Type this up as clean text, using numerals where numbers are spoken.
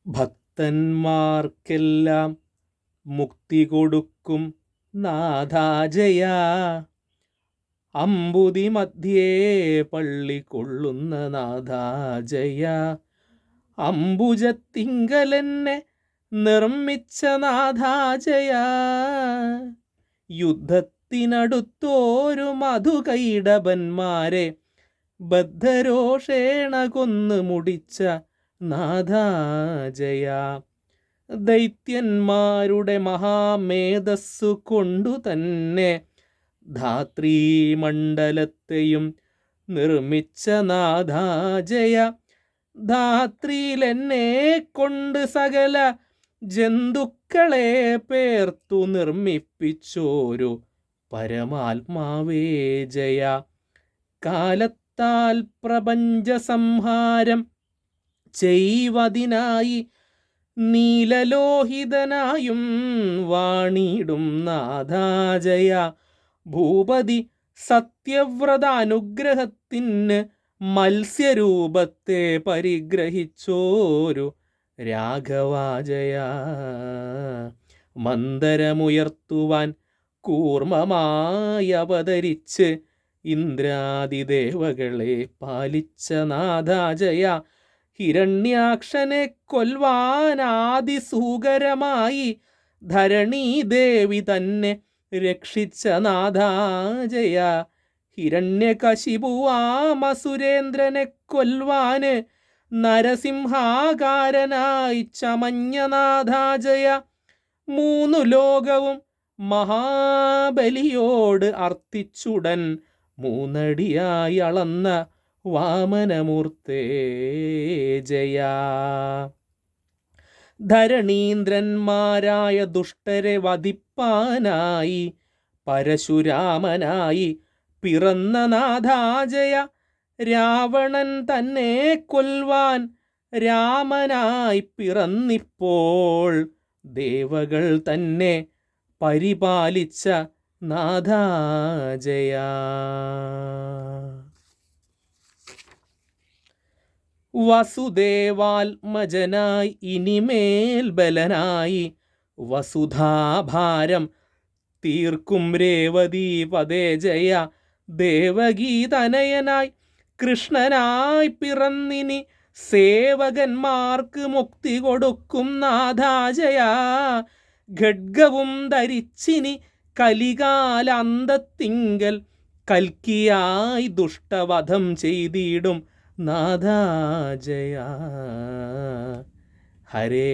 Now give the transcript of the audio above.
ഭക്തന്മാർക്കെല്ലാം മുക്തി കൊടുക്കും നാഥാജയ. അമ്പുതി മധ്യേ പള്ളി കൊള്ളുന്ന നാഥാജയ. അംബുജത്തിങ്കലെന്നെ നിർമ്മിച്ച നാഥാജയ. യുദ്ധത്തിനടുത്തോരു മധുകൈടവന്മാരെ ബദ്ധരോഷേണ കൊന്നു മുടിച്ച നാഥാജയ. ദൈത്യന്മാരുടെ മഹാമേധസ്സു കൊണ്ടു തന്നെ ധാത്രീമണ്ഡലത്തെയും നിർമ്മിച്ച നാഥാജയ. ധാത്രിയിലെന്നെ കൊണ്ട് സകല ജന്തുക്കളെ പേർത്തു നിർമ്മിപ്പിച്ചോരു പരമാത്മാവേ ജയ. കാലത്താൽ പ്രപഞ്ച സംഹാരം ചെയ്വതിനായി നീലലോഹിതനായും വാണിടും നാഥാജയ. ഭൂപതി സത്യവ്രതാനുഗ്രഹത്തിന് മത്സ്യരൂപത്തെ പരിഗ്രഹിച്ചോരു രാഘവാജയ. മന്ദരമുയർത്തുവാൻ കൂർമ്മമായി അവതരിച്ച് ഇന്ദ്രാദിദേവകളെ പാലിച്ച നാഥാജയ. ഹിരണ്യാക്ഷനെ കൊൽവാനാദിസൂകരമായി ധരണീദേവി തന്നെ രക്ഷിച്ച നാഥാജയ. ഹിരണ്യകശിപുവാമസുരേന്ദ്രനെ കൊൽവാന് നരസിംഹാകാരനായി ചമഞ്ഞ നാഥാജയ. മൂന്നു ലോകവും മഹാബലിയോട് അർത്ഥിച്ചുടൻ മൂന്നടിയായി അളന്ന വാമനമൂർത്തേ ജയ. ധരണീന്ദ്രന്മാരായ ദുഷ്ടരെ വധിപ്പാനായി പരശുരാമനായി പിറന്ന നാഥാജയ. രാവണൻ തന്നെ കൊൽവാൻ രാമനായി പിറന്നിപ്പോൾ ദേവകൾ തന്നെ പരിപാലിച്ച നാഥാജയ. വസുദേവാത്മജനായി ഇനിമേൽ ബലനായി വസുധാഭാരം തീർക്കും രേവതീപദേ ജയ. ദേവകീതനയനായി കൃഷ്ണനായി പിറന്നിനി സേവകന്മാർക്ക് മുക്തി കൊടുക്കും നാഥാജയ. ഖഡ്ഗവും ധരിച്ചിനി കലികാലാന്തത്തിങ്കൽ കൽക്കിയായി ദുഷ്ടവധം ചെയ്തിടും നാഥാജയ. ഹരേ